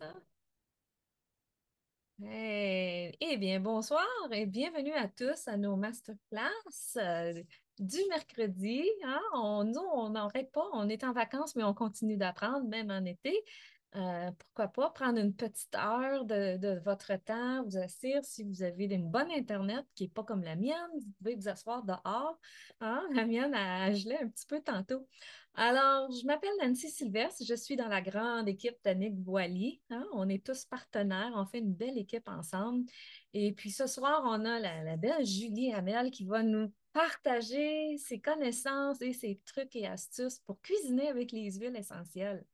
Ça? Eh bien, bonsoir et bienvenue à tous à nos masterclass du mercredi. Hein. Nous, on n'arrête pas, on est en vacances, mais on continue d'apprendre, même en été. Pourquoi pas prendre une petite heure de votre temps, vous assire, si vous avez une bonne Internet qui n'est pas comme la mienne, vous pouvez vous asseoir dehors. Hein. La mienne a gelé un petit peu tantôt. Alors, je m'appelle Nancy Sylvestre, je suis dans la grande équipe d'Annick Boily. Hein. On est tous partenaires, on fait une belle équipe ensemble. Et puis ce soir, on a la belle Julie Hamel qui va nous partager ses connaissances et ses trucs et astuces pour cuisiner avec les huiles essentielles.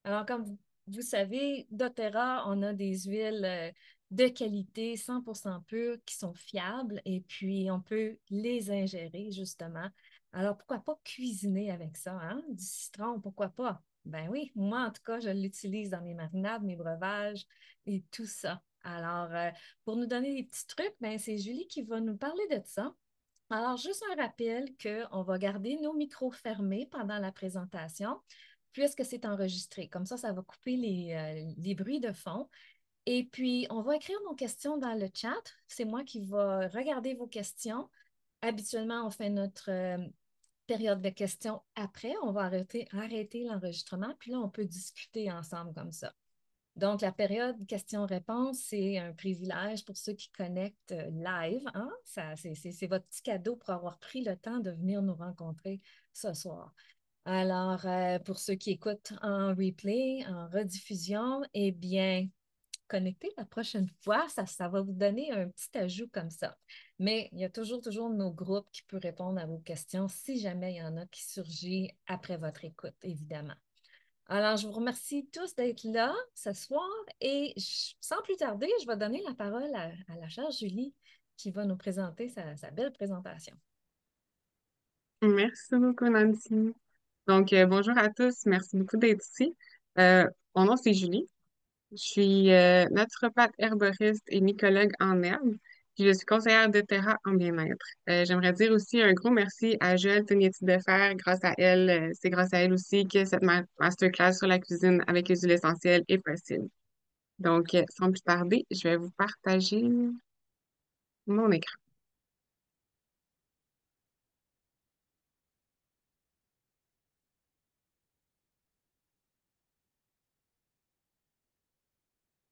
Alors, comme vous savez, doTERRA, on a des huiles de qualité 100% pures qui sont fiables et puis on peut les ingérer justement. Alors, pourquoi pas cuisiner avec ça, hein? Du citron, pourquoi pas? Ben oui, moi en tout cas, je l'utilise dans mes marinades, mes breuvages et tout ça. Alors, pour nous donner des petits trucs, ben, c'est Julie qui va nous parler de ça. Alors, juste un rappel qu'on va garder nos micros fermés pendant la présentation, puisque c'est enregistré. Comme ça va couper les bruits de fond. Et puis, on va écrire nos questions dans le chat. C'est moi qui va regarder vos questions. Habituellement, on fait notre période de questions après. On va arrêter l'enregistrement, puis là, on peut discuter ensemble comme ça. Donc, la période questions-réponses, c'est un privilège pour ceux qui connectent live. Hein? C'est votre petit cadeau pour avoir pris le temps de venir nous rencontrer ce soir. Alors, pour ceux qui écoutent en replay, en rediffusion, eh bien, connectez la prochaine fois. Ça va vous donner un petit ajout comme ça. Mais il y a toujours nos groupes qui peuvent répondre à vos questions si jamais il y en a qui surgissent après votre écoute, évidemment. Alors, je vous remercie tous d'être là ce soir et sans plus tarder, je vais donner la parole à la chère Julie qui va nous présenter sa belle présentation. Merci beaucoup, Nancy. Donc, bonjour à tous. Merci beaucoup d'être ici. Euh, Mon nom, c'est Julie. Je suis naturopathe herboriste et mycologue en herbe. Puis je suis conseillère de Terra en bien-être. J'aimerais dire aussi un gros merci à Joëlle Tognetti-Defer. Grâce à elle, c'est grâce à elle aussi que cette masterclass sur la cuisine avec les huiles essentielles est possible. Donc, sans plus tarder, je vais vous partager mon écran.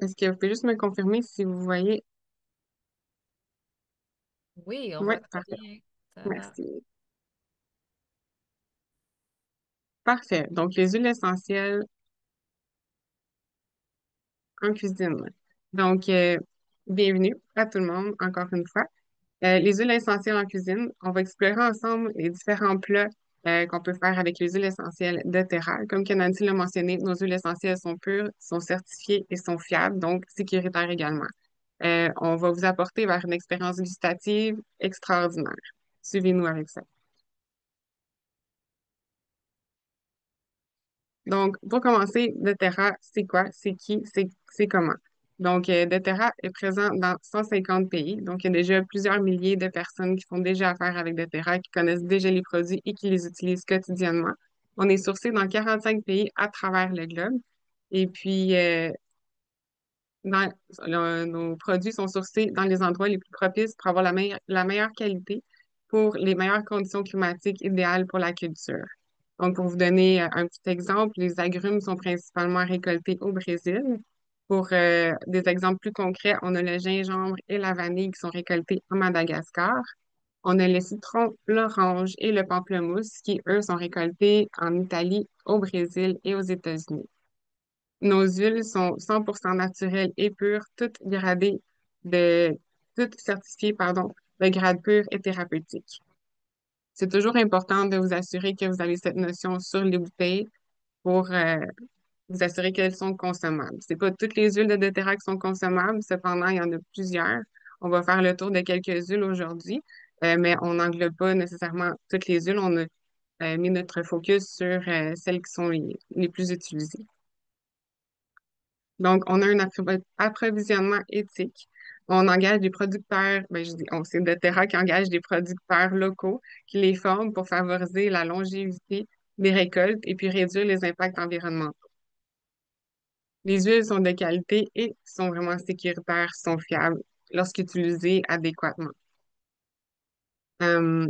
Est-ce que vous pouvez juste me confirmer si vous voyez? Oui, on Oui, voit très parfait. bien. Ça va. Merci. Parfait. Donc, les huiles essentielles en cuisine. Donc, bienvenue à tout le monde, encore une fois. Les huiles essentielles en cuisine, on va explorer ensemble les différents plats qu'on peut faire avec les huiles essentielles de terra. Comme que Nancy l'a mentionné, nos huiles essentielles sont pures, sont certifiées et sont fiables, donc sécuritaires également. On va vous apporter vers une expérience gustative extraordinaire. Suivez-nous avec ça. Donc, pour commencer, doTERRA, c'est quoi? C'est qui? C'est comment? Donc, doTERRA est présent dans 150 pays. Donc, il y a déjà plusieurs milliers de personnes qui font déjà affaire avec doTERRA, qui connaissent déjà les produits et qui les utilisent quotidiennement. On est sourcé dans 45 pays à travers le globe. Et puis, nos produits sont sourcés dans les endroits les plus propices pour avoir la meilleure qualité pour les meilleures conditions climatiques idéales pour la culture. Donc, pour vous donner un petit exemple, les agrumes sont principalement récoltés au Brésil. Pour des exemples plus concrets, on a le gingembre et la vanille qui sont récoltés à Madagascar. On a le citron, l'orange et le pamplemousse qui, eux, sont récoltés en Italie, au Brésil et aux États-Unis. Nos huiles sont 100% naturelles et pures, de, toutes certifiées, pardon, de grade pur et thérapeutique. C'est toujours important de vous assurer que vous avez cette notion sur les bouteilles pour vous assurer qu'elles sont consommables. C'est pas toutes les huiles de doTERRA qui sont consommables, cependant, il y en a plusieurs. On va faire le tour de quelques huiles aujourd'hui, mais on n'englobe pas nécessairement toutes les huiles. On a mis notre focus sur celles qui sont les plus utilisées. Donc, on a un approvisionnement éthique. On engage des producteurs, ben, je dis, c'est doTERRA qui engage des producteurs locaux qui les forment pour favoriser la longévité des récoltes et puis réduire les impacts environnementaux. Les huiles sont de qualité et sont vraiment sécuritaires, sont fiables lorsqu'utilisées adéquatement. Euh,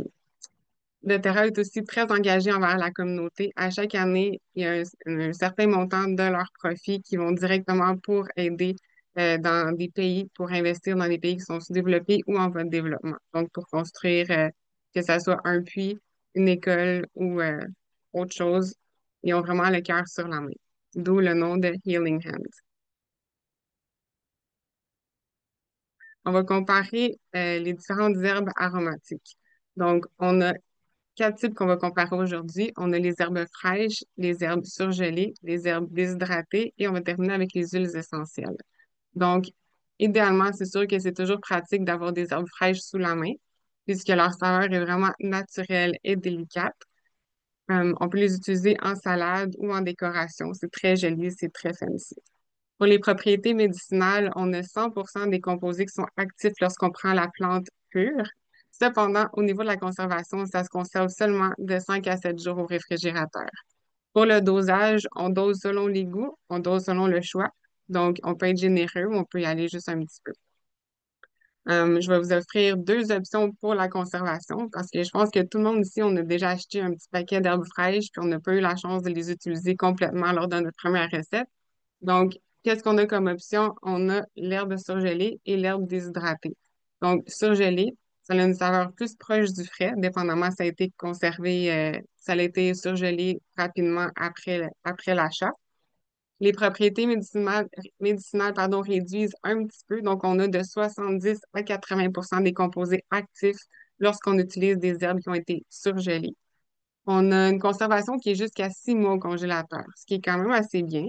doTERRA est aussi très engagé envers la communauté. À chaque année, il y a un certain montant de leurs profits qui vont directement pour aider dans des pays, pour investir dans des pays qui sont sous-développés ou en voie de développement. Donc, pour construire, que ce soit un puits, une école ou autre chose, ils ont vraiment le cœur sur la main. D'où le nom de Healing Hands. On va comparer les différentes herbes aromatiques. Donc, on a quatre types qu'on va comparer aujourd'hui. On a les herbes fraîches, les herbes surgelées, les herbes déshydratées et on va terminer avec les huiles essentielles. Donc, idéalement, c'est sûr que c'est toujours pratique d'avoir des herbes fraîches sous la main puisque leur saveur est vraiment naturelle et délicate. On peut les utiliser en salade ou en décoration. C'est très joli, c'est très fancy. Pour les propriétés médicinales, on a 100% des composés qui sont actifs lorsqu'on prend la plante pure. Cependant, au niveau de la conservation, ça se conserve seulement de 5 à 7 jours au réfrigérateur. Pour le dosage, on dose selon les goûts, on dose selon le choix. Donc, on peut être généreux ou on peut y aller juste un petit peu. Je vais vous offrir deux options pour la conservation parce que je pense que tout le monde ici, on a déjà acheté un petit paquet d'herbes fraîches puis on n'a pas eu la chance de les utiliser complètement lors de notre première recette. Donc, qu'est-ce qu'on a comme option? On a l'herbe surgelée et l'herbe déshydratée. Donc, surgelée, ça a une saveur plus proche du frais, dépendamment ça a été conservé, ça a été surgelé rapidement après l'achat. Les propriétés médicinales réduisent un petit peu, donc on a de 70 à 80% des composés actifs lorsqu'on utilise des herbes qui ont été surgelées. On a une conservation qui est jusqu'à 6 mois au congélateur, ce qui est quand même assez bien.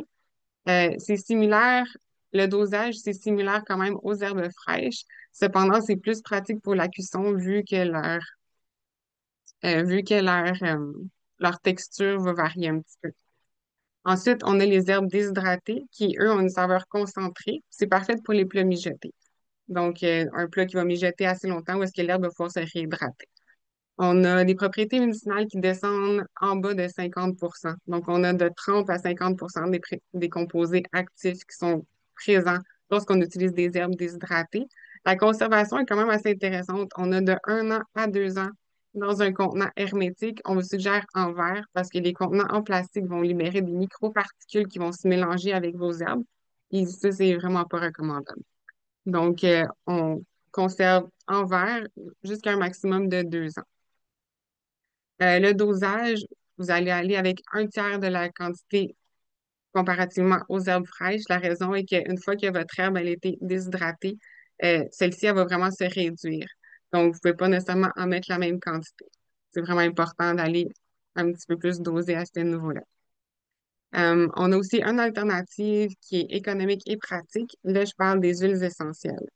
C'est similaire, le dosage, c'est similaire quand même aux herbes fraîches. Cependant, c'est plus pratique pour la cuisson vu que leur texture va varier un petit peu. Ensuite, on a les herbes déshydratées qui, eux, ont une saveur concentrée. C'est parfait pour les plats mijotés. Donc, un plat qui va mijoter assez longtemps où est-ce que l'herbe va pouvoir se réhydrater. On a des propriétés médicinales qui descendent en bas de 50%. Donc, on a de 30 à 50% des composés actifs qui sont présents lorsqu'on utilise des herbes déshydratées. La conservation est quand même assez intéressante. On a de 1 an à 2 ans dans un contenant hermétique. On vous suggère en verre parce que les contenants en plastique vont libérer des microparticules qui vont se mélanger avec vos herbes. Et ça, c'est vraiment pas recommandable. Donc, on conserve en verre jusqu'à un maximum de 2 ans. Le dosage, vous allez aller avec un tiers de la quantité comparativement aux herbes fraîches. La raison est qu'une fois que votre herbe elle a été déshydratée, celle-ci, elle va vraiment se réduire. Donc, vous ne pouvez pas nécessairement en mettre la même quantité. C'est vraiment important d'aller un petit peu plus doser à ce niveau-là. On a aussi une alternative qui est économique et pratique. Là, je parle des huiles essentielles.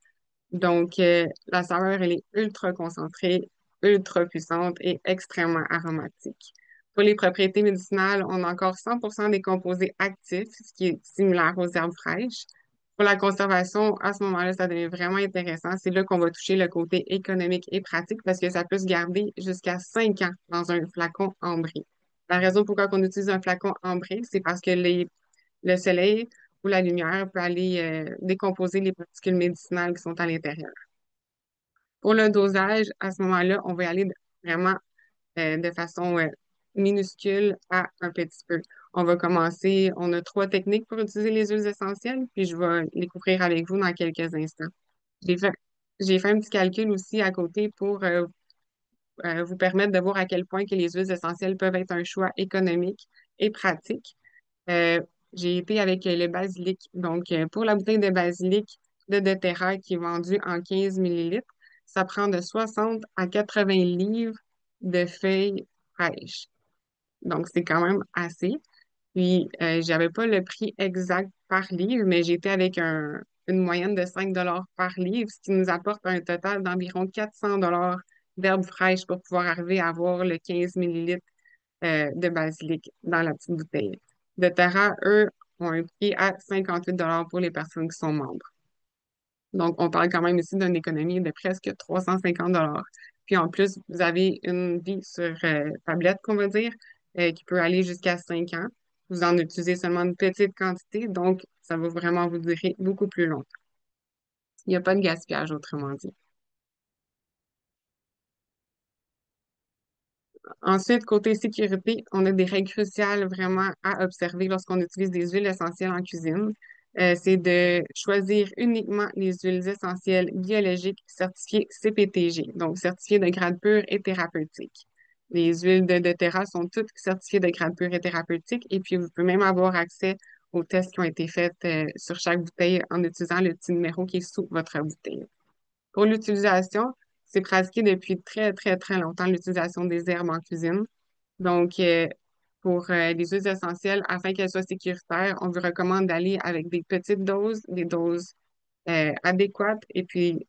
Donc, la saveur, elle est ultra concentrée, ultra puissante et extrêmement aromatique. Pour les propriétés médicinales, on a encore 100% des composés actifs, ce qui est similaire aux herbes fraîches. Pour la conservation, à ce moment-là, ça devient vraiment intéressant. C'est là qu'on va toucher le côté économique et pratique parce que ça peut se garder jusqu'à 5 ans dans un flacon ambré. La raison pourquoi on utilise un flacon ambré, c'est parce que le soleil ou la lumière peut aller décomposer les particules médicinales qui sont à l'intérieur. Pour le dosage, à ce moment-là, on va y aller vraiment de façon minuscule à un petit peu. On va commencer, on a 3 techniques pour utiliser les huiles essentielles, puis je vais les couvrir avec vous dans quelques instants. J'ai fait, j'ai fait un petit calcul aussi à côté pour vous permettre de voir à quel point que les huiles essentielles peuvent être un choix économique et pratique. Euh, j'ai été avec le basilic. Donc, pour la bouteille de basilic de doTERRA qui est vendue en 15 millilitres, ça prend de 60 à 80 livres de feuilles fraîches. Donc, c'est quand même assez. Puis, j'avais pas le prix exact par livre, mais j'étais avec une moyenne de 5 $ par livre, ce qui nous apporte un total d'environ 400 $ d'herbes fraîches pour pouvoir arriver à avoir le 15 millilitres de basilic dans la petite bouteille. De Terra, eux, ont un prix à 58 $ pour les personnes qui sont membres. Donc, on parle quand même ici d'une économie de presque 350 $. Puis en plus, vous avez une vie sur tablette, qu'on va dire, qui peut aller jusqu'à 5 ans. vous en utilisez seulement une petite quantité, donc ça va vraiment vous durer beaucoup plus longtemps. Il n'y a pas de gaspillage, autrement dit. Ensuite, côté sécurité, on a des règles cruciales vraiment à observer lorsqu'on utilise des huiles essentielles en cuisine. C'est de choisir uniquement les huiles essentielles biologiques certifiées CPTG, donc certifiées de grade pur et thérapeutique. Les huiles de doTERRA sont toutes certifiées de grade pur et thérapeutique, et puis vous pouvez même avoir accès aux tests qui ont été faits sur chaque bouteille en utilisant le petit numéro qui est sous votre bouteille. Pour l'utilisation, c'est pratiqué depuis très, très, très longtemps, l'utilisation des herbes en cuisine. Donc, pour les huiles essentielles, afin qu'elles soient sécuritaires, on vous recommande d'aller avec des petites doses, des doses adéquates, et puis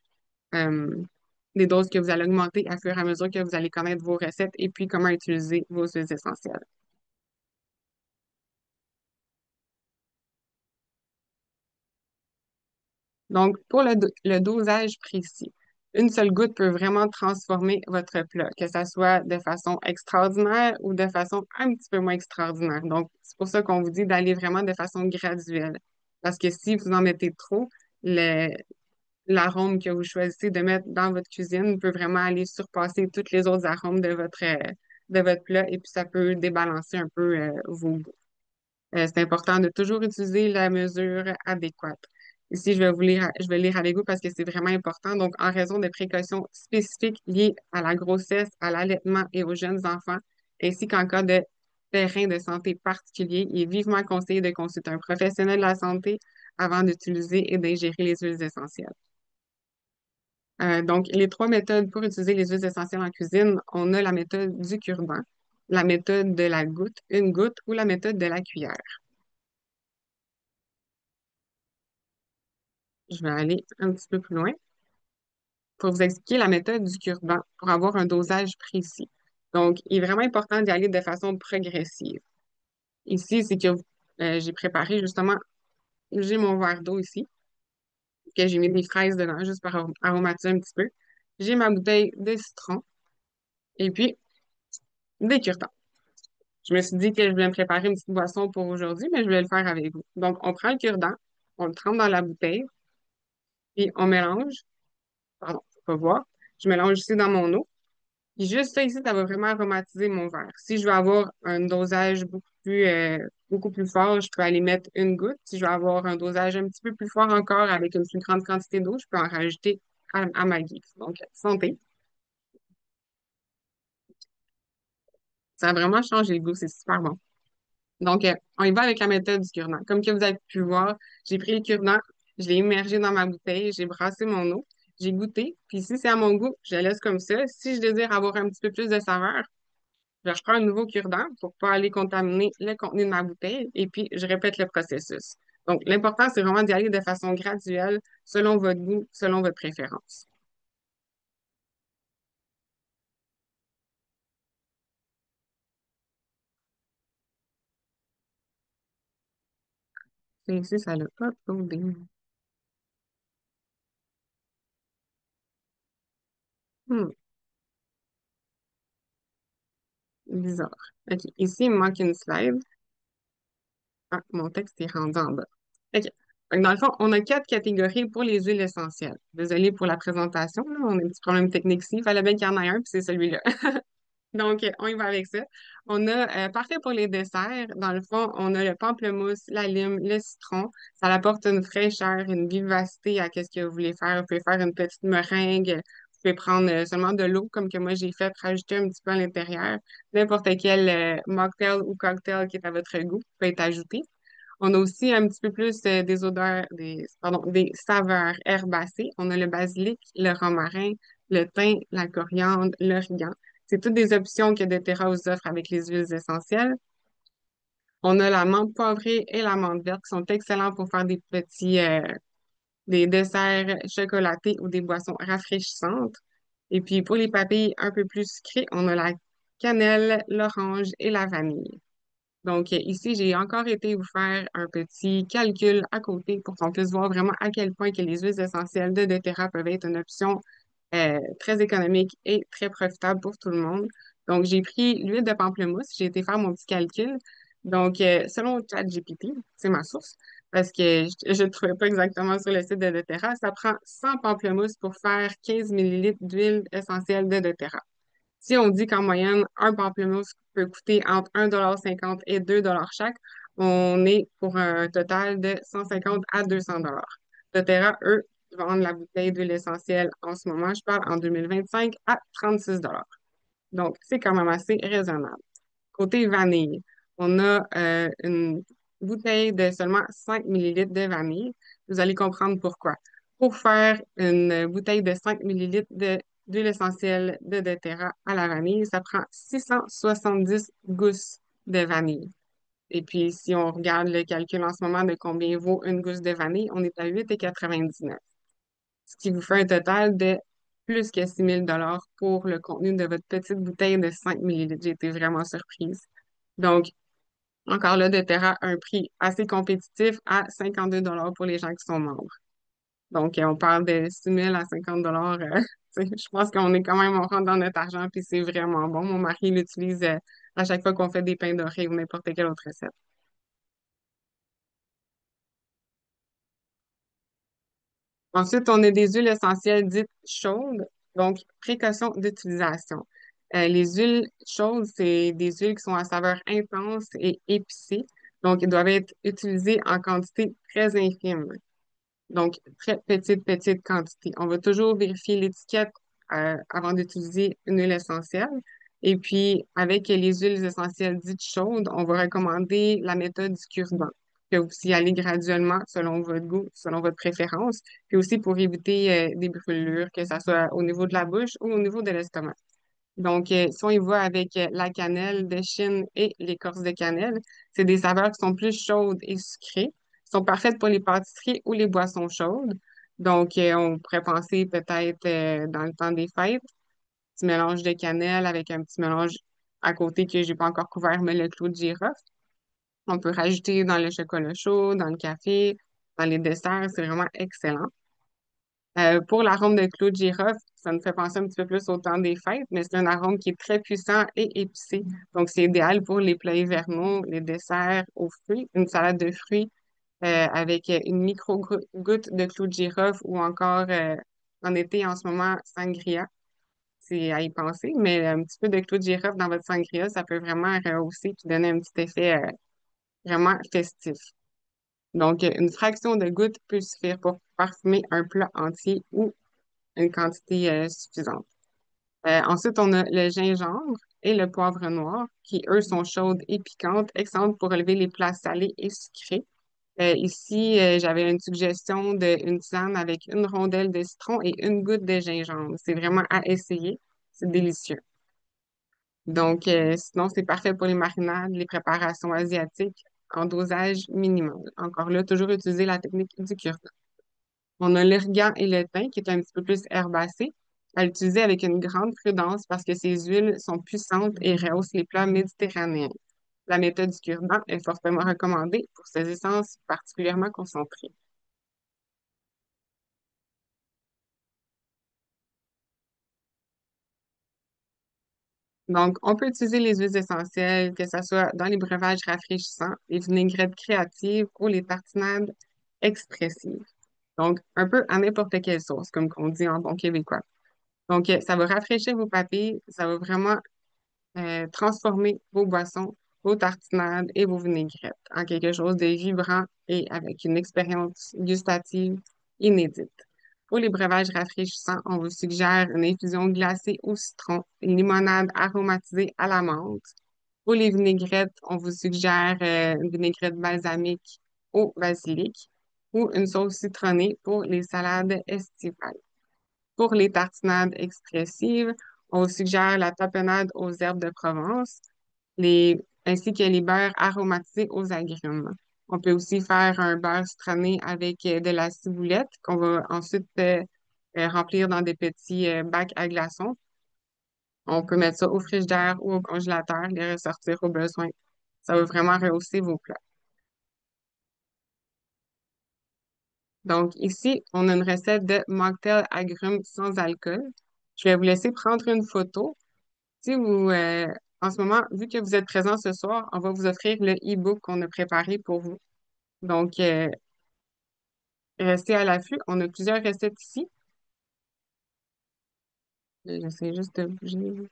euh, des doses que vous allez augmenter à fur et à mesure que vous allez connaître vos recettes et puis comment utiliser vos huiles essentielles. Donc, pour le dosage précis, une seule goutte peut vraiment transformer votre plat, que ça soit de façon extraordinaire ou de façon un petit peu moins extraordinaire. Donc, c'est pour ça qu'on vous dit d'aller vraiment de façon graduelle. Parce que si vous en mettez trop, le, l'arôme que vous choisissez de mettre dans votre cuisine peut vraiment aller surpasser tous les autres arômes de votre plat et puis ça peut débalancer un peu vos goûts. C'est important de toujours utiliser la mesure adéquate. Ici, je vais lire avec vous parce que c'est vraiment important. Donc, en raison des précautions spécifiques liées à la grossesse, à l'allaitement et aux jeunes enfants, ainsi qu'en cas de terrain de santé particulier, il est vivement conseillé de consulter un professionnel de la santé avant d'utiliser et d'ingérer les huiles essentielles. Donc, les trois méthodes pour utiliser les huiles essentielles en cuisine, on a la méthode du cure-dent, la méthode de la goutte, une goutte, ou la méthode de la cuillère. Je vais aller un petit peu plus loin pour vous expliquer la méthode du cure-dent pour avoir un dosage précis. Donc, il est vraiment important d'y aller de façon progressive. Ici, c'est que j'ai préparé justement, j'ai mon verre d'eau ici, que j'ai mis des fraises dedans juste pour aromatiser un petit peu. J'ai ma bouteille de citron et puis des cure-dents. Je me suis dit que je voulais me préparer une petite boisson pour aujourd'hui, mais je voulais le faire avec vous. Donc, on prend le cure-dent, on le trempe dans la bouteille, puis on mélange. Pardon, faut pas voir. Je mélange ici dans mon eau. Puis juste ça ici, ça va vraiment aromatiser mon verre. Si je veux avoir un dosage beaucoup plus fort, je peux aller mettre une goutte. Si je veux avoir un dosage un petit peu plus fort encore avec une plus grande quantité d'eau, je peux en rajouter à ma guise. Donc, santé. Ça a vraiment changé le goût, c'est super bon. Donc, on y va avec la méthode du cure-dent. Comme que vous avez pu voir, j'ai pris le cure-dent, je l'ai immergé dans ma bouteille, j'ai brassé mon eau, j'ai goûté, puis si c'est à mon goût, je la laisse comme ça. Si je désire avoir un petit peu plus de saveur, je prends un nouveau cure-dent pour pas aller contaminer le contenu de ma bouteille et puis je répète le processus. Donc, l'important, c'est vraiment d'y aller de façon graduelle, selon votre goût, selon votre préférence. Et ici, ça l'a uploadé. Hmm, bizarre. OK. Ici, il me manque une slide. Ah, mon texte est rendu en bas. OK. Fait que dans le fond, on a quatre catégories pour les huiles essentielles. Désolée pour la présentation, là, on a un petit problème technique ici. Il fallait bien qu'il y en ait un, puis c'est celui-là. Donc, on y va avec ça. On a, parfait pour les desserts. Dans le fond, on a le pamplemousse, la lime, le citron. Ça apporte une fraîcheur, une vivacité à ce que vous voulez faire. Vous pouvez faire une petite meringue. Vous pouvez prendre seulement de l'eau, comme que moi j'ai fait, rajouter un petit peu à l'intérieur. N'importe quel mocktail ou cocktail qui est à votre goût peut être ajouté. On a aussi un petit peu plus des odeurs, des saveurs herbacées. On a le basilic, le romarin, le thym, la coriandre, l'origan. C'est toutes des options que doTERRA vous offre avec les huiles essentielles. On a la menthe poivrée et la menthe verte qui sont excellents pour faire des desserts chocolatés ou des boissons rafraîchissantes. Et puis pour les papilles un peu plus sucrées, on a la cannelle, l'orange et la vanille. Donc, ici, j'ai encore été vous faire un petit calcul à côté pour qu'on puisse voir vraiment à quel point que les huiles essentielles de doTERRA peuvent être une option très économique et très profitable pour tout le monde. Donc, j'ai pris l'huile de pamplemousse, j'ai été faire mon petit calcul. Donc, selon ChatGPT, c'est ma source, parce que je ne trouvais pas exactement sur le site de doTERRA, ça prend 100 pamplemousses pour faire 15 millilitres d'huile essentielle de doTERRA. Si on dit qu'en moyenne, un pamplemousse peut coûter entre 1,50 $ et 2 $ chaque, on est pour un total de 150 à 200 $. doTERRA, eux, vendent la bouteille d'huile essentielle en ce moment, je parle en 2025, à 36 $. Donc, c'est quand même assez raisonnable. Côté vanille, on a une bouteille de seulement 5 millilitres de vanille. Vous allez comprendre pourquoi. Pour faire une bouteille de 5 millilitres d'huile essentielle de doTERRA à la vanille, ça prend 670 gousses de vanille. Et puis, si on regarde le calcul en ce moment de combien vaut une gousse de vanille, on est à 8,99. Ce qui vous fait un total de plus que 6 000 $ pour le contenu de votre petite bouteille de 5 millilitres. J'ai été vraiment surprise. Donc, encore là, doTERRA a un prix assez compétitif à 52 $ pour les gens qui sont membres. Donc, on parle de 6 000 à 50 $. Je pense qu'on est quand même, on rentre dans notre argent, puis c'est vraiment bon. Mon mari l'utilise à chaque fois qu'on fait des pains dorés ou n'importe quelle autre recette. Ensuite, on a des huiles essentielles dites chaudes, donc précaution d'utilisation. Les huiles chaudes, c'est des huiles qui sont à saveur intense et épicée, donc ils doivent être utilisées en quantité très infime. Donc, très petite quantité. On va toujours vérifier l'étiquette avant d'utiliser une huile essentielle. Et puis, avec les huiles essentielles dites chaudes, on va recommander la méthode du cure-dent, que vous y allez graduellement selon votre goût, selon votre préférence, puis aussi pour éviter des brûlures, que ce soit au niveau de la bouche ou au niveau de l'estomac. Donc, si on y va avec la cannelle de Chine et l'écorce de cannelle, c'est des saveurs qui sont plus chaudes et sucrées, sont parfaites pour les pâtisseries ou les boissons chaudes. Donc, on pourrait penser peut-être dans le temps des fêtes, petit mélange de cannelle avec un petit mélange à côté que j'ai pas encore couvert, mais le clou de girofle. On peut rajouter dans le chocolat chaud, dans le café, dans les desserts, c'est vraiment excellent. Pour l'arôme de clou de girofle, ça me fait penser un petit peu plus au temps des fêtes, mais c'est un arôme qui est très puissant et épicé. Donc, c'est idéal pour les plats hivernaux, les desserts aux fruits, une salade de fruits avec une micro-goutte de clou de girofle ou encore en été, en ce moment, sangria. C'est à y penser, mais un petit peu de clou de girofle dans votre sangria, ça peut vraiment rehausser et donner un petit effet vraiment festif. Donc, une fraction de goutte peut suffire pour parfumer un plat entier ou une quantité suffisante. Ensuite, on a le gingembre et le poivre noir, qui, eux, sont chaudes et piquantes, excellentes pour relever les plats salés et sucrés. Ici, j'avais une suggestion d'une tisane avec une rondelle de citron et une goutte de gingembre. C'est vraiment à essayer. C'est délicieux. Donc, sinon, c'est parfait pour les marinades, les préparations asiatiques en dosage minimal. Encore là, toujours utiliser la technique du cure. On a l'origan et le thym, qui est un petit peu plus herbacé, à utiliser avec une grande prudence parce que ces huiles sont puissantes et rehaussent les plats méditerranéens. La méthode du cure-dent est fortement recommandée pour ces essences particulièrement concentrées. Donc, on peut utiliser les huiles essentielles, que ce soit dans les breuvages rafraîchissants, les vinaigrettes créatives ou les tartinades expressives. Donc, un peu à n'importe quelle sauce, comme on dit en bon québécois. Donc, ça va rafraîchir vos papilles, ça va vraiment transformer vos boissons, vos tartinades et vos vinaigrettes en quelque chose de vibrant et avec une expérience gustative inédite. Pour les breuvages rafraîchissants, on vous suggère une infusion glacée au citron, une limonade aromatisée à la menthe. Pour les vinaigrettes, on vous suggère une vinaigrette balsamique au basilic ou une sauce citronnée pour les salades estivales. Pour les tartinades expressives, on suggère la tapenade aux herbes de Provence, ainsi que les beurres aromatisés aux agrumes. On peut aussi faire un beurre citronné avec de la ciboulette qu'on va ensuite remplir dans des petits bacs à glaçons. On peut mettre ça au frigidaire ou au congélateur, les ressortir au besoin. Ça va vraiment rehausser vos plats. Donc ici, on a une recette de mocktail agrumes sans alcool. Je vais vous laisser prendre une photo. Si vous en ce moment, vu que vous êtes présent ce soir, on va vous offrir le e-book qu'on a préparé pour vous. Donc, restez à l'affût. On a plusieurs recettes ici. J'essaie juste de bouger.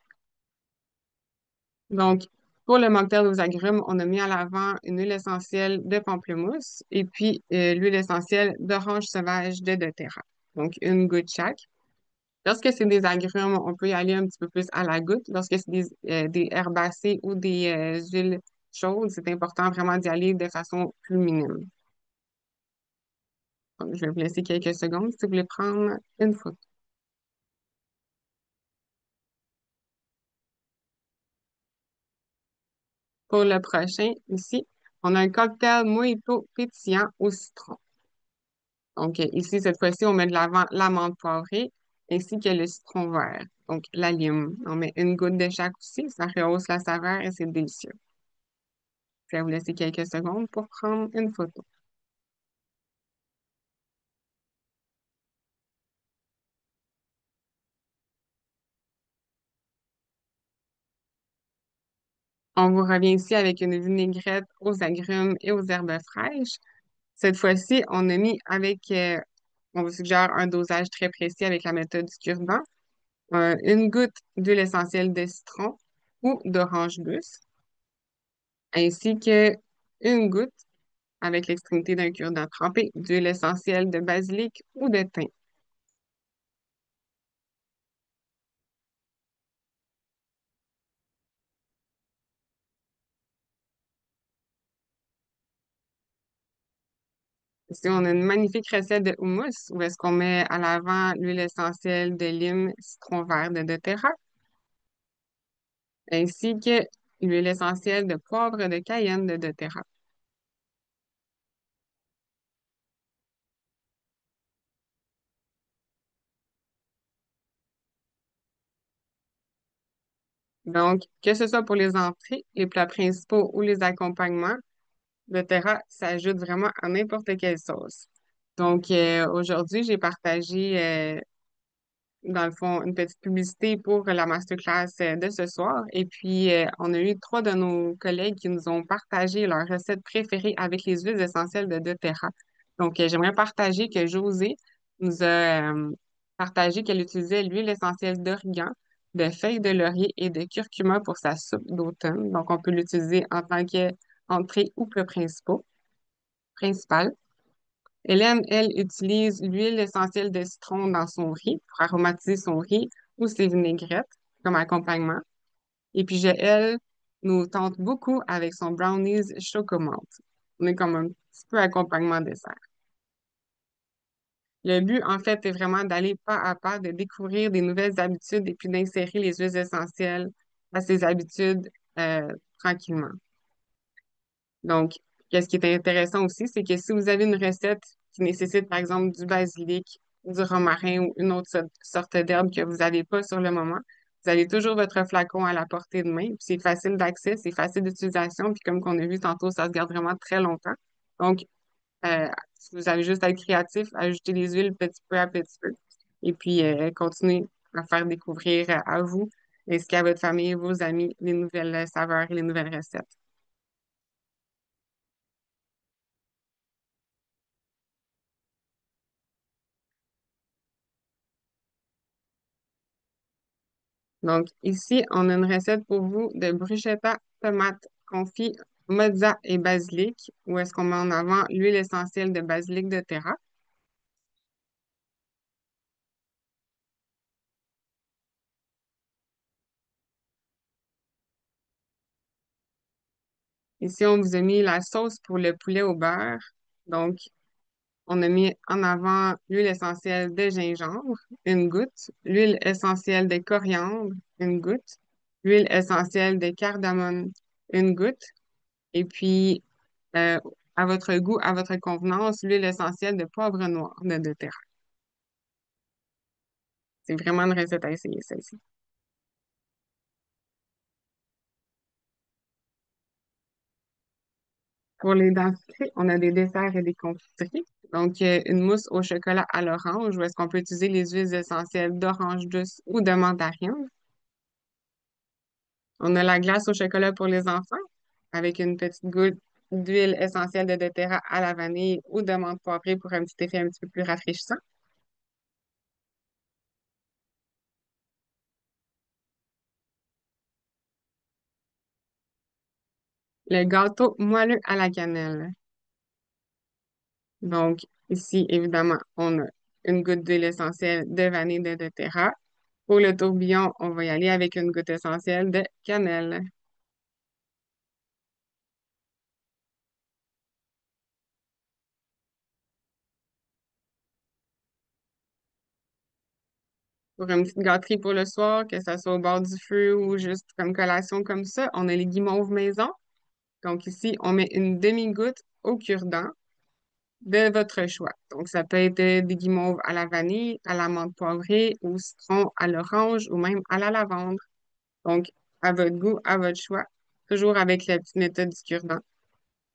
Donc, pour le mocktail aux agrumes, on a mis à l'avant une huile essentielle de pamplemousse et puis l'huile essentielle d'orange sauvage de doTERRA. Donc, une goutte chaque. Lorsque c'est des agrumes, on peut y aller un petit peu plus à la goutte. Lorsque c'est des herbacées ou des huiles chaudes, c'est important vraiment d'y aller de façon plus minime. Donc, je vais vous laisser quelques secondes si vous voulez prendre une photo. Pour le prochain, ici, on a un cocktail mojito pétillant au citron. Donc, ici, cette fois-ci, on met de l'avant l'amande poivrée ainsi que le citron vert. Donc, la lime. On met une goutte de chaque aussi. Ça rehausse la saveur et c'est délicieux. Je vais vous laisser quelques secondes pour prendre une photo. On vous revient ici avec une vinaigrette aux agrumes et aux herbes fraîches. Cette fois-ci, on a mis on vous suggère un dosage très précis avec la méthode du cure-dent. Une goutte d'huile essentielle de citron ou d'orange douce, ainsi que une goutte avec l'extrémité d'un cure-dent trempé d'huile essentielle de basilic ou de thym. Ici, on a une magnifique recette de houmous où est-ce qu'on met à l'avant l'huile essentielle de lime, citron vert de doTERRA, ainsi que l'huile essentielle de poivre de Cayenne de doTERRA. Donc, que ce soit pour les entrées, les plats principaux ou les accompagnements, doTERRA s'ajoute vraiment à n'importe quelle sauce. Donc, aujourd'hui, j'ai partagé dans le fond, une petite publicité pour la masterclass de ce soir. Et puis, on a eu trois de nos collègues qui nous ont partagé leurs recettes préférées avec les huiles essentielles de doTERRA. Donc, j'aimerais partager que Josée nous a partagé qu'elle utilisait l'huile essentielle d'origan, de feuilles de laurier et de curcuma pour sa soupe d'automne. Donc, on peut l'utiliser en tant qu'entrée ou plat principal. Hélène, elle, utilise l'huile essentielle de citron dans son riz pour aromatiser son riz ou ses vinaigrettes comme accompagnement. Et puis, elle, nous tente beaucoup avec son brownies chocomante. On est comme un petit peu accompagnement dessert. Le but, en fait, est vraiment d'aller pas à pas, de découvrir des nouvelles habitudes et puis d'insérer les huiles essentielles à ces habitudes tranquillement. Donc, qu'est-ce qui est intéressant aussi, c'est que si vous avez une recette qui nécessite, par exemple, du basilic, du romarin ou une autre sorte d'herbe que vous n'avez pas sur le moment, vous avez toujours votre flacon à la portée de main. Puis c'est facile d'accès, c'est facile d'utilisation. Puis comme qu'on a vu tantôt, ça se garde vraiment très longtemps. Donc, vous avez juste à être créatif, ajouter les huiles petit peu à petit peu. Et puis, continuer à faire découvrir à vous ainsi qu'à votre famille et vos amis les nouvelles saveurs et les nouvelles recettes. Donc, ici, on a une recette pour vous de bruschetta, tomate confit, mozza et basilic, où est-ce qu'on met en avant l'huile essentielle de basilic de terra. Ici, on vous a mis la sauce pour le poulet au beurre. Donc, on a mis en avant l'huile essentielle de gingembre, une goutte, l'huile essentielle de coriandre, une goutte, l'huile essentielle de cardamome, une goutte, et puis, euh, à votre goût, à votre convenance, l'huile essentielle de poivre noir de doTERRA. C'est vraiment une recette à essayer, celle-ci. Pour les dents sucrées, on a des desserts et des confiseries. Donc, une mousse au chocolat à l'orange, où est-ce qu'on peut utiliser les huiles essentielles d'orange douce ou de mandarine. On a la glace au chocolat pour les enfants avec une petite goutte d'huile essentielle de doTERRA à la vanille ou de menthe poivrée pour un petit effet un petit peu plus rafraîchissant. Le gâteau moelleux à la cannelle. Donc, ici, évidemment, on a une goutte d'huile essentielle de vanille de doTERRA. Pour le tourbillon, on va y aller avec une goutte essentielle de cannelle. Pour une petite gâterie pour le soir, que ça soit au bord du feu ou juste comme collation comme ça, on a les guimauves maison. Donc ici, on met une demi-goutte au cure-dent de votre choix. Donc ça peut être des guimauves à la vanille, à la menthe poivrée, au citron, à l'orange ou même à la lavande. Donc à votre goût, à votre choix, toujours avec la petite méthode du cure-dent.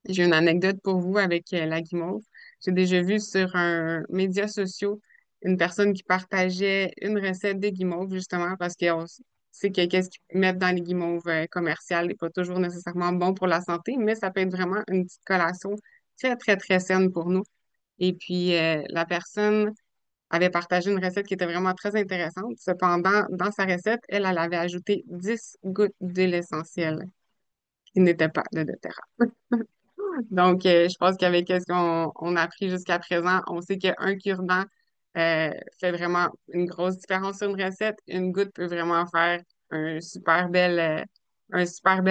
J'ai une anecdote pour vous avec la guimauve. J'ai déjà vu sur un média social une personne qui partageait une recette de guimauve, justement, parce qu'on sait que qu'est-ce qu'ils mettent dans les guimauves commerciales n'est pas toujours nécessairement bon pour la santé, mais ça peut être vraiment une petite collation très, très, très saine pour nous. Et puis, la personne avait partagé une recette qui était vraiment très intéressante. Cependant, dans sa recette, elle avait ajouté 10 gouttes d'huile essentielle qui n'étaient pas de doTERRA. Donc, je pense qu'avec ce qu'on a appris jusqu'à présent, on sait qu'un cure-dent fait vraiment une grosse différence sur une recette. Une goutte peut vraiment faire un super bel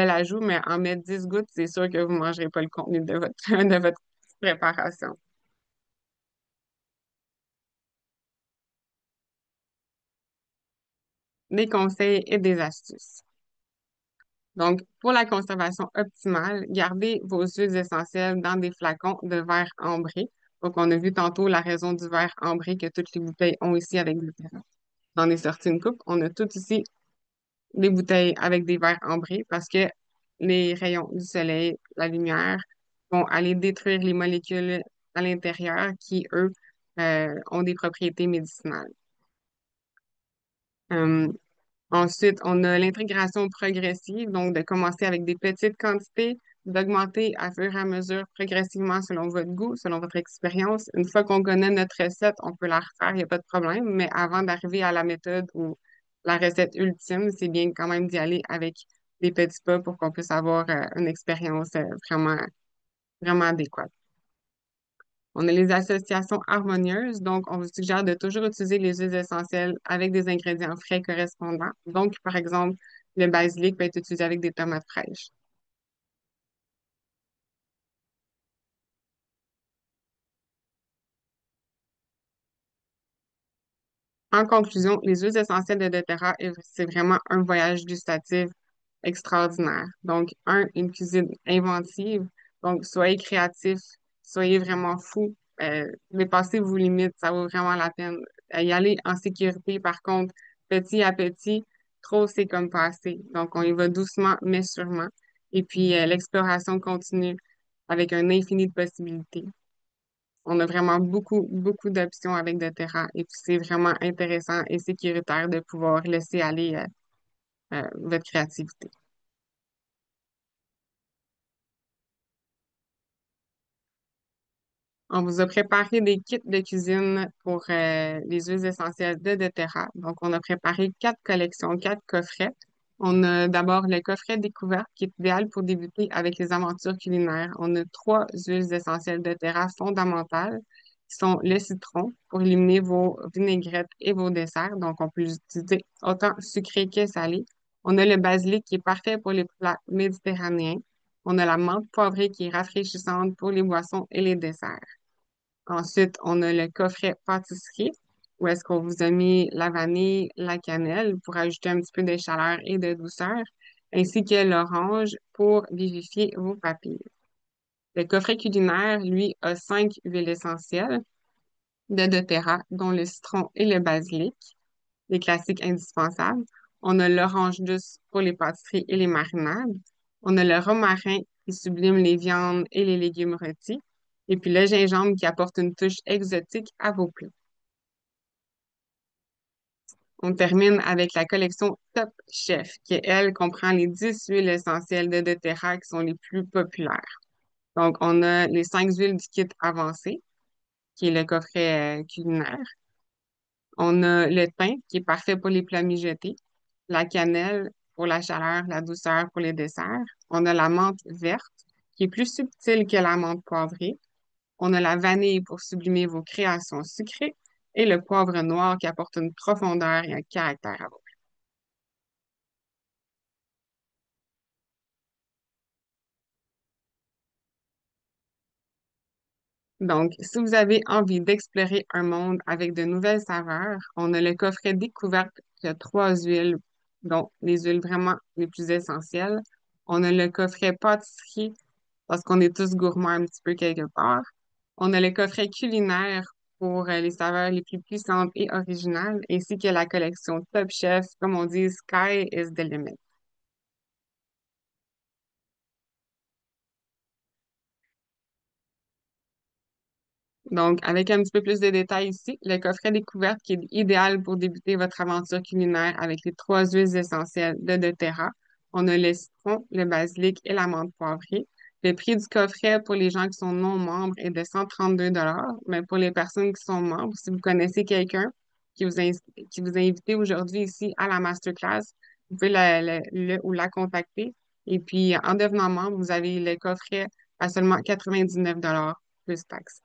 ajout, mais en mettre 10 gouttes, c'est sûr que vous ne mangerez pas le contenu de votre, de votre préparation. Des conseils et des astuces. Donc, pour la conservation optimale, gardez vos huiles essentielles dans des flacons de verre ambré. Donc, on a vu tantôt la raison du verre ambré que toutes les bouteilles ont ici avec du terrain. J'en ai sorti une coupe. On a toutes ici des bouteilles avec des verres ambrés parce que les rayons du soleil, la lumière, vont aller détruire les molécules à l'intérieur qui, eux, ont des propriétés médicinales. Euh, Ensuite, on a l'intégration progressive, donc de commencer avec des petites quantités, d'augmenter à fur et à mesure progressivement selon votre goût, selon votre expérience. Une fois qu'on connaît notre recette, on peut la refaire, il n'y a pas de problème, mais avant d'arriver à la méthode ou la recette ultime, c'est bien quand même d'y aller avec des petits pas pour qu'on puisse avoir une expérience vraiment, vraiment adéquate. On a les associations harmonieuses, donc on vous suggère de toujours utiliser les huiles essentielles avec des ingrédients frais correspondants. Donc, par exemple, le basilic peut être utilisé avec des tomates fraîches. En conclusion, les huiles essentielles de doTERRA, c'est vraiment un voyage gustatif extraordinaire. Donc, une cuisine inventive. Donc, soyez créatifs, soyez vraiment fous, dépassez vos limites, ça vaut vraiment la peine. Y aller en sécurité, par contre, petit à petit, trop, c'est comme pas assez. Donc, on y va doucement, mais sûrement. Et puis, l'exploration continue avec un infini de possibilités. On a vraiment beaucoup, beaucoup d'options avec doTERRA et puis c'est vraiment intéressant et sécuritaire de pouvoir laisser aller votre créativité. On vous a préparé des kits de cuisine pour les huiles essentielles de doTERRA. Donc, on a préparé 4 collections, 4 coffrets. On a d'abord le coffret découverte qui est idéal pour débuter avec les aventures culinaires. On a 3 huiles essentielles doTERRA fondamentales qui sont le citron pour éliminer vos vinaigrettes et vos desserts. Donc, on peut l'utiliser autant sucré que salé. On a le basilic qui est parfait pour les plats méditerranéens. On a la menthe poivrée qui est rafraîchissante pour les boissons et les desserts. Ensuite, on a le coffret pâtisserie, où est-ce qu'on vous a mis la vanille, la cannelle pour ajouter un petit peu de chaleur et de douceur, ainsi que l'orange pour vivifier vos papilles. Le coffret culinaire, lui, a 5 huiles essentielles de doTERRA, dont le citron et le basilic, les classiques indispensables. On a l'orange douce pour les pâtisseries et les marinades. On a le romarin qui sublime les viandes et les légumes rôtis. Et puis le gingembre qui apporte une touche exotique à vos plats. On termine avec la collection Top Chef, qui, elle, comprend les 10 huiles essentielles de doTERRA qui sont les plus populaires. Donc, on a les 5 huiles du kit avancé, qui est le coffret culinaire. On a le thym, qui est parfait pour les plats mijotés. La cannelle pour la chaleur, la douceur pour les desserts. On a la menthe verte, qui est plus subtile que la menthe poivrée. On a la vanille pour sublimer vos créations sucrées. Et le poivre noir qui apporte une profondeur et un caractère à vos. Donc, si vous avez envie d'explorer un monde avec de nouvelles saveurs, on a le coffret découverte qui a 3 huiles, dont les huiles vraiment les plus essentielles. On a le coffret pâtisserie, parce qu'on est tous gourmands un petit peu quelque part. On a le coffret culinaire pour les saveurs les plus puissantes et originales, ainsi que la collection Top Chef, comme on dit, Sky is the limit. Donc, avec un petit peu plus de détails ici, le coffret découverte qui est idéal pour débuter votre aventure culinaire avec les 3 huiles essentielles de doTERRA. On a le citron, le basilic et la menthe poivrée. Le prix du coffret pour les gens qui sont non membres est de 132 $, mais pour les personnes qui sont membres, si vous connaissez quelqu'un qui vous a invité aujourd'hui ici à la masterclass, vous pouvez le ou la contacter. Et puis, en devenant membre, vous avez le coffret à seulement 99 $ plus taxes.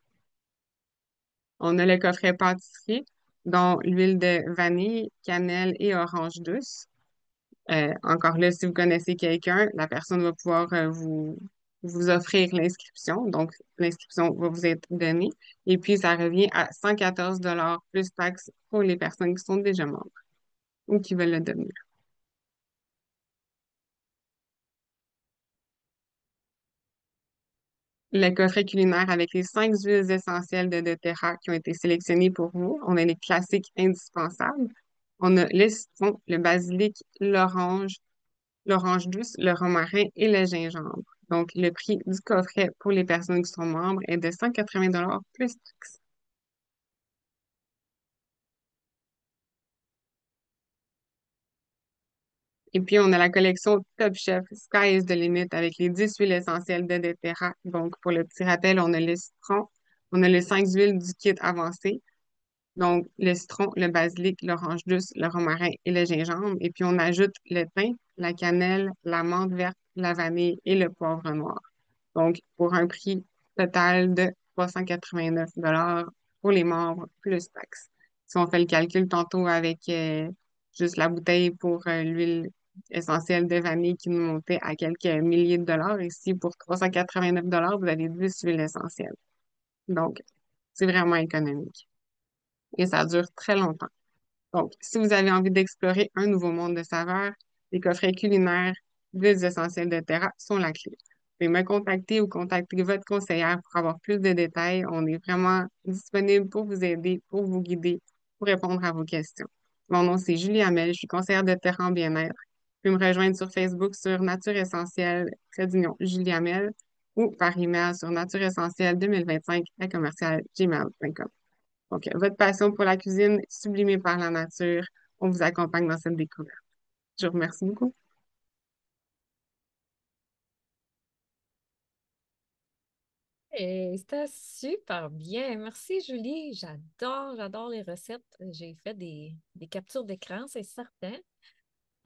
On a le coffret pâtisserie, dont l'huile de vanille, cannelle et orange douce. Encore là, si vous connaissez quelqu'un, la personne va pouvoir vous offrir l'inscription. Donc, l'inscription va vous être donnée. Et puis, ça revient à 114 $ plus taxes pour les personnes qui sont déjà membres ou qui veulent le devenir. Le coffret culinaire avec les 5 huiles essentielles de doTERRA qui ont été sélectionnées pour vous. On a les classiques indispensables. On a le citron, le basilic, l'orange douce, le romarin et le gingembre. Donc, le prix du coffret pour les personnes qui sont membres est de 180 $ plus taxes. Et puis, on a la collection Top Chef Sky is the Limit avec les 10 huiles essentielles de doTERRA. Donc, pour le petit rappel, on a le citron, on a les 5 huiles du kit avancé. Donc, le citron, le basilic, l'orange douce, le romarin et le gingembre. Et puis, on ajoute le thym, la cannelle, la menthe verte, la vanille et le poivre noir. Donc, pour un prix total de 389 $ pour les membres, plus taxes. Si on fait le calcul tantôt avec juste la bouteille pour l'huile essentielle de vanille qui nous montait à quelques milliers de dollars, ici, pour 389 $, vous avez 10 huiles essentielles. Donc, c'est vraiment économique et ça dure très longtemps. Donc, si vous avez envie d'explorer un nouveau monde de saveurs, les coffrets culinaires d'huiles essentielles de Terra sont la clé. Vous pouvez me contacter ou contacter votre conseillère pour avoir plus de détails. On est vraiment disponible pour vous aider, pour vous guider, pour répondre à vos questions. Mon nom, c'est Julie Hamel, je suis conseillère de Terra en bien-être. Vous pouvez me rejoindre sur Facebook sur Nature Essentielle, Julie Hamel, ou par email sur natureessentielle2025@gmail.com. Donc, votre passion pour la cuisine sublimée par la nature, on vous accompagne dans cette découverte. Je vous remercie beaucoup. Et c'était super bien. Merci, Julie. J'adore les recettes. J'ai fait des captures d'écran, c'est certain.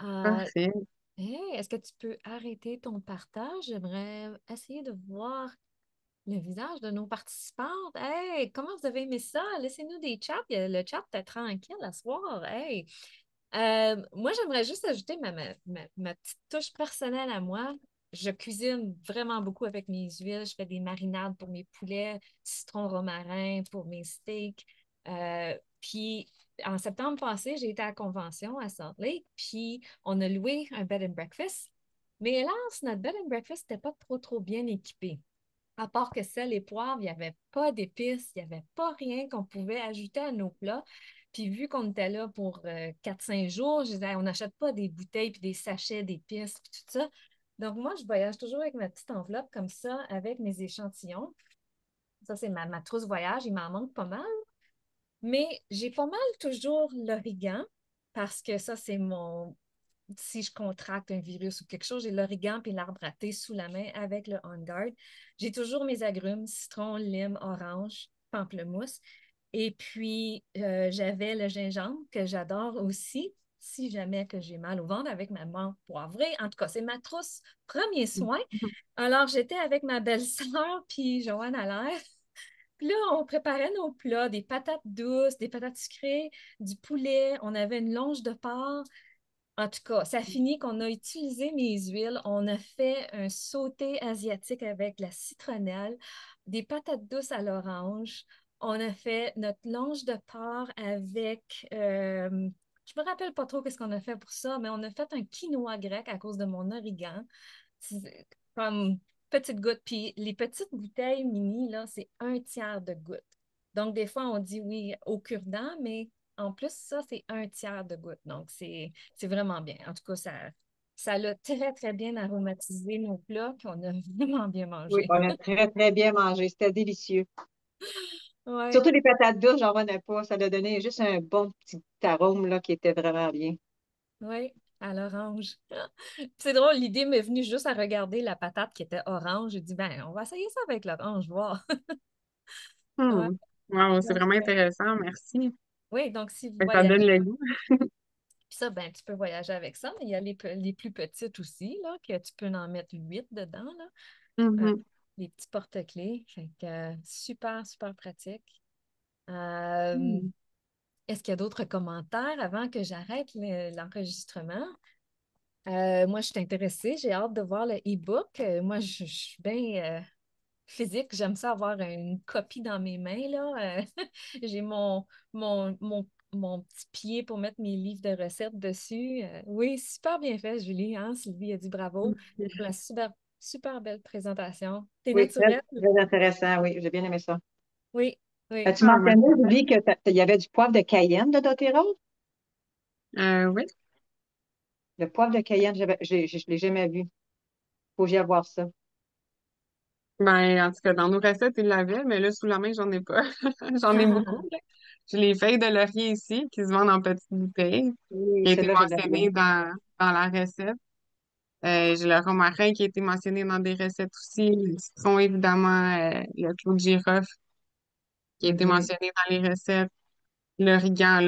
Euh, Parfait. hey, est-ce que tu peux arrêter ton partage? J'aimerais essayer de voir le visage de nos participantes. Hey, comment vous avez aimé ça? Laissez-nous des chats. Le chat est tranquille à soir. Hey. Moi, j'aimerais juste ajouter ma petite touche personnelle à moi. Je cuisine vraiment beaucoup avec mes huiles. Je fais des marinades pour mes poulets, citron romarin pour mes steaks. Puis, en septembre passé, j'ai été à la convention à Salt Lake, puis on a loué un bed and breakfast. Mais hélas, notre bed and breakfast n'était pas trop bien équipé. À part que sel et poivre, il n'y avait pas d'épices, il n'y avait pas rien qu'on pouvait ajouter à nos plats. Puis vu qu'on était là pour 4-5 jours, je disais, Hey, on n'achète pas des bouteilles puis des sachets d'épices puis tout ça. Donc moi, je voyage toujours avec ma petite enveloppe comme ça, avec mes échantillons. Ça, c'est ma trousse voyage, il m'en manque pas mal. Mais j'ai pas mal toujours l'origan. parce que ça, c'est mon. Si je contracte un virus ou quelque chose, j'ai l'origan et l'arbre à thé sous la main avec le On Guard. J'ai toujours mes agrumes, citron, lime, orange, pamplemousse. Et puis, j'avais le gingembre que j'adore aussi, si jamais que j'ai mal au ventre avec ma menthe poivrée. En tout cas, c'est ma trousse premier soin. Alors, j'étais avec ma belle-sœur puis Joanne Allaire. Puis là, on préparait nos plats, des patates douces, des patates sucrées, du poulet. On avait une longe de porc. En tout cas, ça finit qu'on a utilisé mes huiles. On a fait un sauté asiatique avec la citronnelle, des patates douces à l'orange. On a fait notre longe de porc avec, je me rappelle pas trop qu'est-ce qu'on a fait pour ça, mais on a fait un quinoa grec à cause de mon origan. C'est comme petite goutte. Puis les petites bouteilles mini, là, c'est un tiers de goutte. Donc, des fois, on dit oui au cure-dent, mais en plus, ça, c'est un tiers de goutte. Donc, c'est vraiment bien. En tout cas, ça l'a très, très bien aromatisé nos plats, qu'on a vraiment bien Oui, mangé. on a très, très bien mangé. C'était délicieux. Oui, Surtout les patates douces, j'en revenais pas. Ça a donné juste un bon petit arôme là, qui était vraiment bien. oui, à l'orange. C'est drôle, l'idée m'est venue juste à regarder la patate qui était orange. J'ai dit, ben, on va essayer ça avec l'orange, voir. Ouais. Hmm. Wow, c'est Donc, vraiment intéressant, merci. oui, donc si vous Ça voyagez, donne le goût. puis ça, ben, tu peux voyager avec ça, mais il y a les plus petites aussi, là, que tu peux en mettre 8 dedans, là. Euh, Mhm. les petits porte-clés. Fait que, super, super pratique. Euh, Hmm. est-ce qu'il y a d'autres commentaires avant que j'arrête l'enregistrement? Moi, je suis intéressée. J'ai hâte de voir le e-book. Moi, je suis bien physique. J'aime ça avoir une copie dans mes mains, là. J'ai mon petit pied pour mettre mes livres de recettes dessus. Oui, super bien fait, Julie. Hein? Sylvie a dit bravo pour la super, super belle présentation. T'es Oui, très, naturelle? très intéressant. Oui, j'ai bien aimé ça. Oui, oui. Tu Ah, ben, mentionnais, Julie, qu'il y avait du poivre de Cayenne de Dotéro? oui. Le poivre de Cayenne, je ne l'ai jamais vu. Faut que j'y aille voir ça. Ben, en tout cas, dans nos recettes, ils l'avaient, mais là, sous la main, j'en ai pas. J'en ai beaucoup, là. J'ai les feuilles de laurier ici, qui se vendent en petites bouteilles, Oui, qui a été celle-là, je l'aime bien. mentionné dans la recette. J'ai le romarin qui a été mentionné dans des recettes aussi. Le citron, évidemment, le clou de girofle qui a été Mhm. mentionné dans les recettes. L'origan,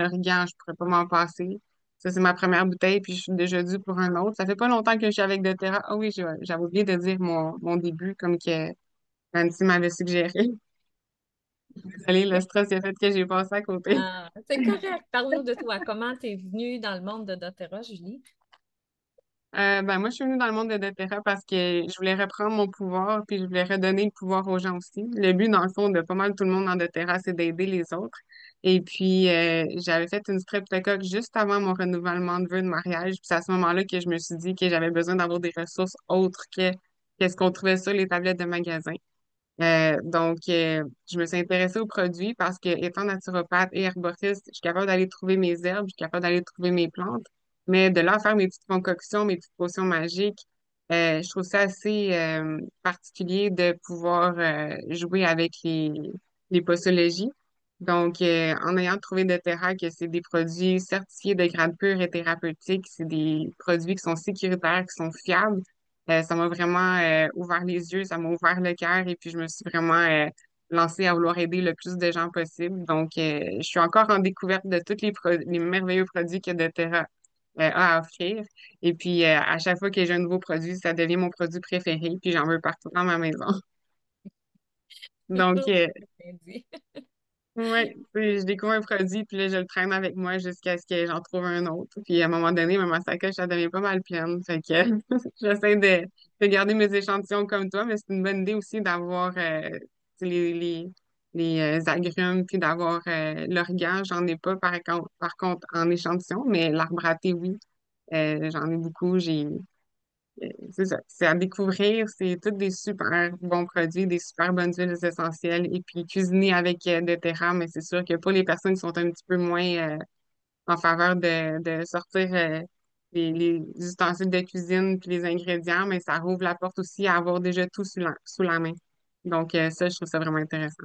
je pourrais pas m'en passer. Ça, c'est ma première bouteille, puis je suis déjà due pour un autre. Ça fait pas longtemps que je suis avec doTERRA. Ah oui, j'avais oublié de dire mon début, comme que Nancy m'avait suggéré. Désolée, le stress a fait que j'ai passé à côté. Ah, c'est correct. Parle-nous de toi. Comment t'es venue dans le monde de doTERRA, Julie? Ben, moi, je suis venue dans le monde de doTERRA parce que je voulais reprendre mon pouvoir, puis je voulais redonner le pouvoir aux gens aussi. Le but, dans le fond, de pas mal tout le monde dans doTERRA, c'est d'aider les autres. Et puis, j'avais fait une streptocoque juste avant mon renouvellement de vœux de mariage. Puis c'est à ce moment-là que je me suis dit que j'avais besoin d'avoir des ressources autres que ce qu'on trouvait sur les tablettes de magasin. Je me suis intéressée aux produits parce que, étant naturopathe et herboriste, je suis capable d'aller trouver mes herbes, je suis capable d'aller trouver mes plantes, mais de là à faire mes petites concoctions, mes petites potions magiques, je trouve ça assez particulier de pouvoir jouer avec les posologies. En ayant trouvé de Terra que c'est des produits certifiés de grade pur et thérapeutique, c'est des produits qui sont sécuritaires, qui sont fiables. Ça m'a vraiment ouvert les yeux, ça m'a ouvert le cœur et puis je me suis vraiment lancée à vouloir aider le plus de gens possible. Je suis encore en découverte de tous les merveilleux produits que doTERRA a à offrir. Et puis, à chaque fois que j'ai un nouveau produit, ça devient mon produit préféré, puis j'en veux partout dans ma maison. Donc, Toujours euh, bien dit. Ouais, puis je découvre un produit, puis là, je le traîne avec moi jusqu'à ce que j'en trouve un autre. Puis à un moment donné, même ma sacoche, ça devient pas mal pleine. Fait que j'essaie de garder mes échantillons comme toi, mais c'est une bonne idée aussi d'avoir les agrumes, puis d'avoir l'origan. J'en ai pas, par contre, en échantillon, mais l'arbre à thé, oui. J'en ai beaucoup. C'est ça, c'est à découvrir. C'est tous des super bons produits, des super bonnes huiles essentielles. Et puis, cuisiner avec doTERRA, mais c'est sûr que pour les personnes qui sont un petit peu moins en faveur de sortir les ustensiles de cuisine puis les ingrédients, mais ça rouvre la porte aussi à avoir déjà tout sous la main. Ça, je trouve ça vraiment intéressant.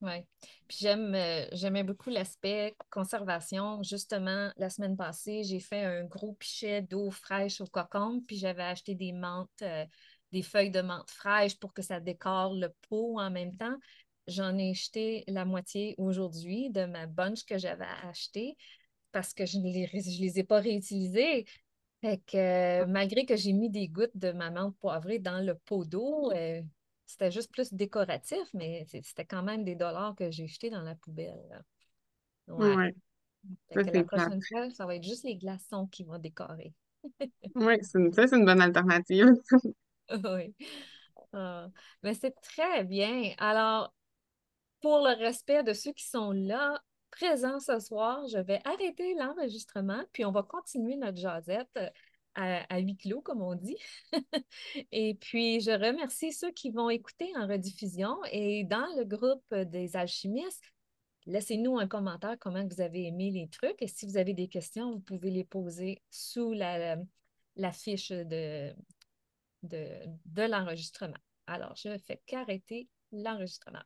Ouais. Puis j'aimais beaucoup l'aspect conservation. Justement, la semaine passée, j'ai fait un gros pichet d'eau fraîche au cocon, puis j'avais acheté des menthes, des feuilles de menthe fraîches pour que ça décore le pot en même temps. J'en ai jeté la moitié aujourd'hui de ma bunch que j'avais achetée parce que je les ai pas réutilisées. Fait que malgré que j'ai mis des gouttes de ma menthe poivrée dans le pot d'eau, c'était juste plus décoratif, mais c'était quand même des dollars que j'ai jetés dans la poubelle, là. Ouais. Ouais, Fait ça que la c'est plate. prochaine fois, ça va être juste les glaçons qui vont décorer. Ouais, ça c'est une bonne alternative. Oui. Ah. Mais c'est très bien. Alors, pour le respect de ceux qui sont là, présents ce soir, je vais arrêter l'enregistrement, puis on va continuer notre jasette à huis clos, comme on dit. Et puis, je remercie ceux qui vont écouter en rediffusion. Et dans le groupe des alchimistes, laissez-nous un commentaire comment vous avez aimé les trucs. Et si vous avez des questions, vous pouvez les poser sous la fiche de l'enregistrement. Alors, je fais qu'arrêter l'enregistrement.